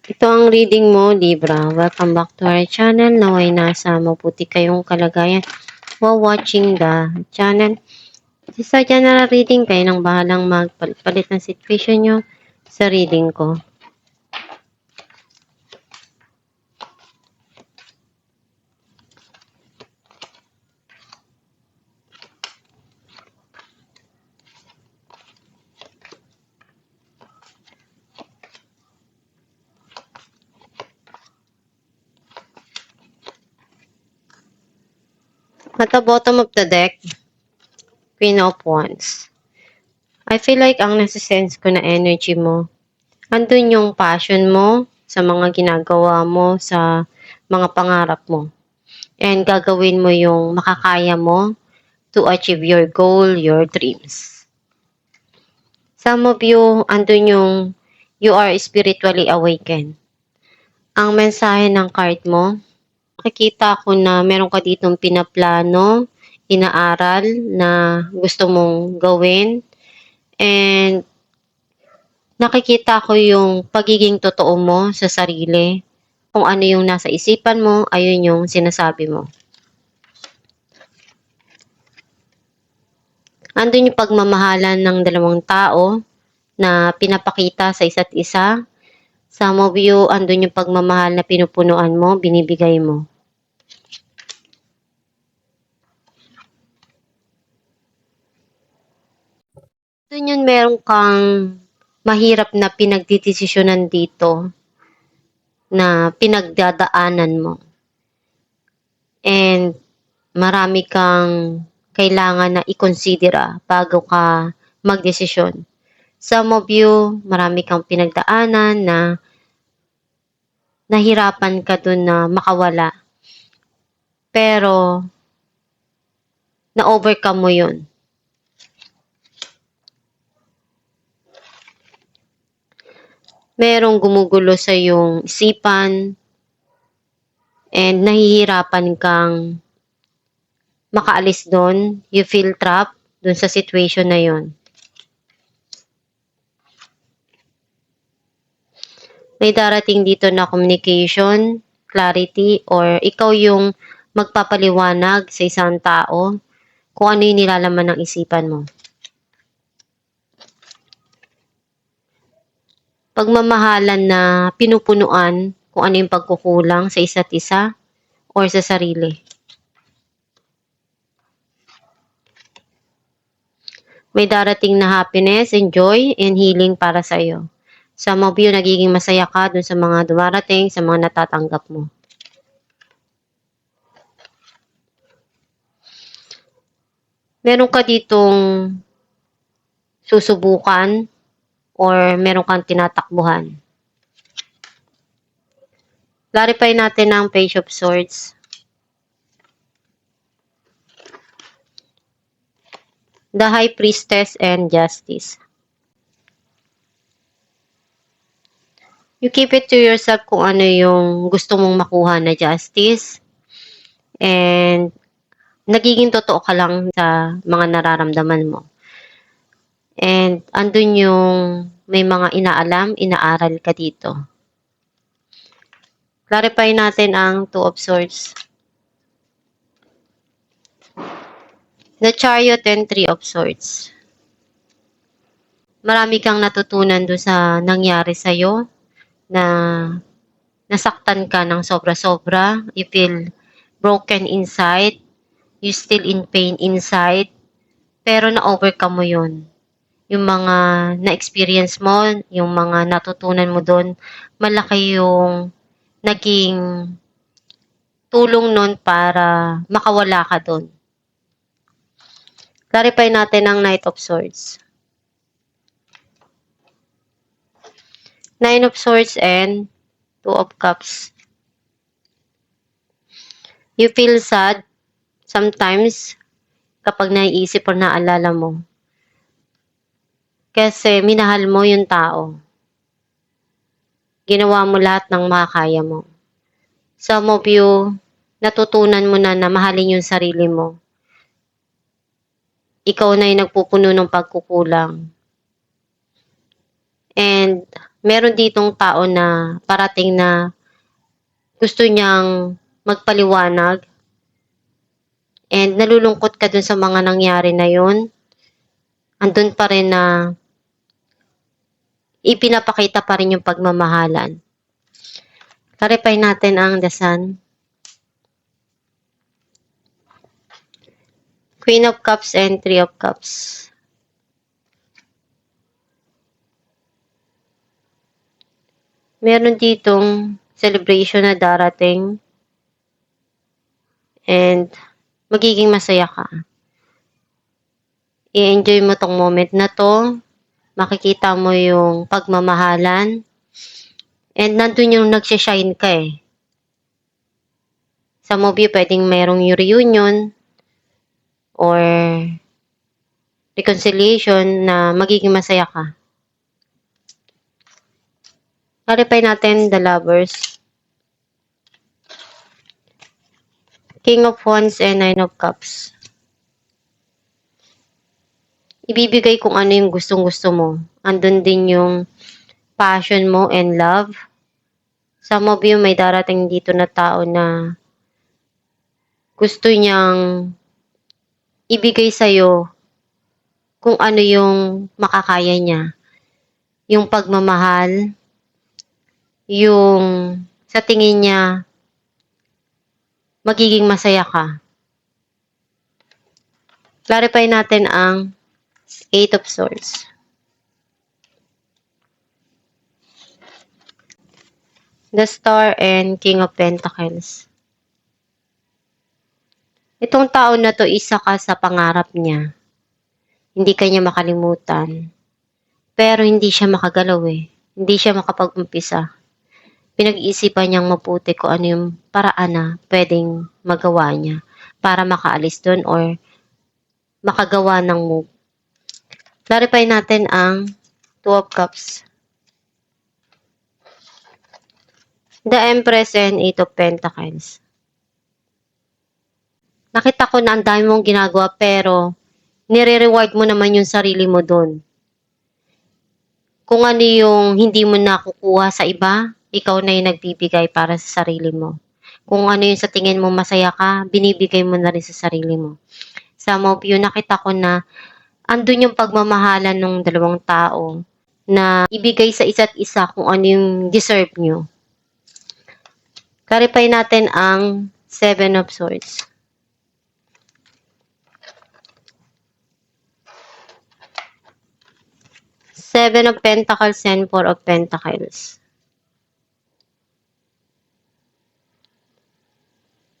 Ito ang reading mo, Libra. Welcome back to our channel. Naway nasa mabuti kayong kalagayan while watching the channel. Sa general reading, kayo nang bahalang magpalit ng situation nyo sa reading ko. At the bottom of the deck, Queen of Wands. I feel like ang nasa-sense ko na energy mo, andun yung passion mo sa mga ginagawa mo, sa mga pangarap mo. And gagawin mo yung makakaya mo to achieve your goal, your dreams. Some of you, andun yung you are spiritually awakened. Ang mensahe ng card mo, makikita ko na meron ka ditong pinaplano, inaaral na gusto mong gawin. And nakikita ko yung pagiging totoo mo sa sarili. Kung ano yung nasa isipan mo, ayun yung sinasabi mo. Andun yung pagmamahalan ng dalawang tao na pinapakita sa isa't isa. Some of you, andun yung pagmamahal na pinupunuan mo, binibigay mo. Doon yun meron kang mahirap na pinagdidesisyonan dito na pinagdadaanan mo. And marami kang kailangan na ikonsidera bago ka magdesisyon. Some of you, marami kang pinagdaanan na nahirapan ka dun na makawala. Pero na-overcome mo yun. Merong gumugulo sa iyong isipan and nahihirapan kang makaalis doon. You feel trapped doon sa situation na yon. May darating dito na communication, clarity, or ikaw yung magpapaliwanag sa isang tao kung ano yung nilalaman ng isipan mo. Pagmamahalan na pinupunuan kung ano yung pagkukulang sa isa't isa or sa sarili. May darating na happiness and joy and healing para sa iyo. Some of you, nagiging masaya ka dun sa mga dumarating, sa mga natatanggap mo. Meron ka ditong susubukan or meron kang tinatakbuhan. Clarify natin ang Page of Swords. The High Priestess and Justice. You keep it to yourself kung ano yung gusto mong makuha na justice. And nagiging totoo ka lang sa mga nararamdaman mo. And andun yung may mga inaalam, inaaral ka dito. Clarify natin ang Two of Swords. The Chariot and Three of Swords. Marami kang natutunan doon sa nangyari sa'yo na nasaktan ka ng sobra-sobra. You feel broken inside. You still in pain inside. Pero na-overcome mo yun. Yung mga na-experience mo, yung mga natutunan mo doon, malaki yung naging tulong nun para makawala ka doon. Clarify natin ang Knight of Swords. Nine of Swords and Two of Cups. You feel sad sometimes kapag naiisip o naalala mo. Kasi minahal mo yung tao. Ginawa mo lahat ng makakaya mo. Some of you, natutunan mo na mahalin yung sarili mo. Ikaw na yung nagpupuno ng pagkukulang. And meron ditong tao na parating na gusto niyang magpaliwanag and nalulungkot ka dun sa mga nangyari na yun. Andun pa rin na ipinapakita pa rin yung pagmamahalan. Clarify natin ang The Sun. Queen of Cups and Three of Cups. Meron ditong celebration na darating and magiging masaya ka. I-enjoy mo tong moment na to. Makikita mo yung pagmamahalan and nandun yung nagsishine ka eh. Sa movie, pwedeng mayroong reunion or reconciliation na magiging masaya ka. Clarify natin the Lovers. King of Wands and Nine of Cups. Ibibigay kung ano yung gustong-gusto mo. Andun din yung passion mo and love. Some of you may darating dito na tao na gusto niyang ibigay sa'yo kung ano yung makakaya niya. Yung pagmamahal, yung sa tingin niya magiging masaya ka. Clarify natin ang Eight of Swords. The Star and King of Pentacles. Itong tao na to, isa ka sa pangarap niya. Hindi ka niya makalimutan. Pero hindi siya makagalaw eh. Hindi siya makapag-umpisa. Pinag-iisipan niyang mabuti kung ano yung paraan na pwedeng magawa niya para makaalis doon or makagawa ng move. Clarify natin ang Two of Cups. The Empress and Eight of Pentacles. Nakita ko na ang dami mong ginagawa pero nire-reward mo naman yung sarili mo doon. Kung ano yung hindi mo nakukuha sa iba, ikaw na yung nagbibigay para sa sarili mo. Kung ano yung sa tingin mo masaya ka, binibigay mo na rin sa sarili mo. Some of you, nakita ko na andun yung pagmamahalan ng dalawang tao na ibigay sa isa't isa kung ano yung deserve nyo. Clarify natin ang Seven of Swords. Seven of Pentacles and Four of Pentacles.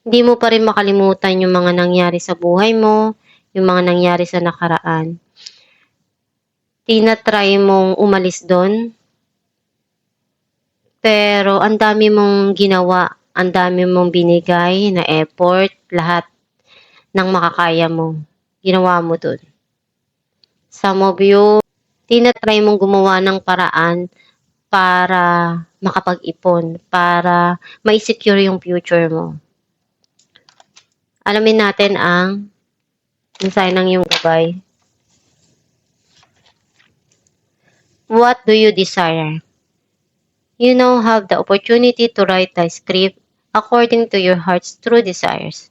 Hindi mo pa rin makalimutan yung mga nangyari sa buhay mo, yung mga nangyari sa nakaraan. Tinatry mong umalis doon, pero ang dami mong ginawa, ang dami mong binigay na effort, lahat ng makakaya mo, ginawa mo doon. Some of you, tinatry mong gumawa ng paraan para makapag-ipon, para ma-secure yung future mo. Alamin natin ang mensahe ng iyong gabay. What do you desire? You now have the opportunity to write the script according to your heart's true desires.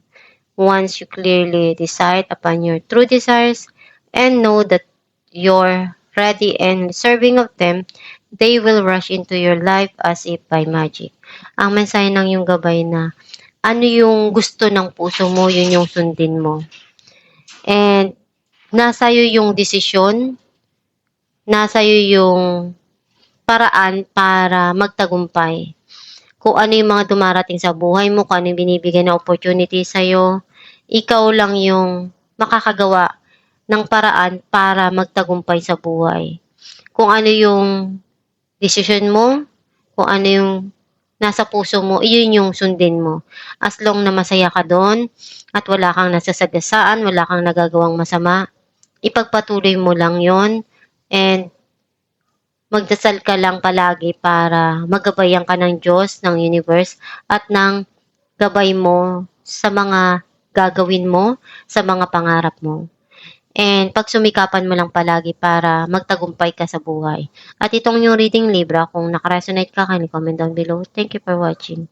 Once you clearly decide upon your true desires and know that you're ready and deserving of them, they will rush into your life as if by magic. Ang mensahe ng iyong gabay na ano yung gusto ng puso mo, yun yung sundin mo. And nasa iyo yung desisyon, nasa iyo yung paraan para magtagumpay. Kung ano yung mga dumarating sa buhay mo, kung ano yung binibigay na opportunity sa'yo, ikaw lang yung makakagawa ng paraan para magtagumpay sa buhay. Kung ano yung desisyon mo, kung ano yung nasa puso mo, iyon yung sundin mo. As long na masaya ka doon at wala kang nasasagasaan, wala kang nagagawang masama, ipagpatuloy mo lang yon and magdasal ka lang palagi para magabayan ka ng Diyos, ng universe, at ng gabay mo sa mga gagawin mo, sa mga pangarap mo. And pagsumikapan mo lang palagi para magtagumpay ka sa buhay. At itong yung reading Libra, kung nakaresonate ka, kindly comment down below. Thank you for watching.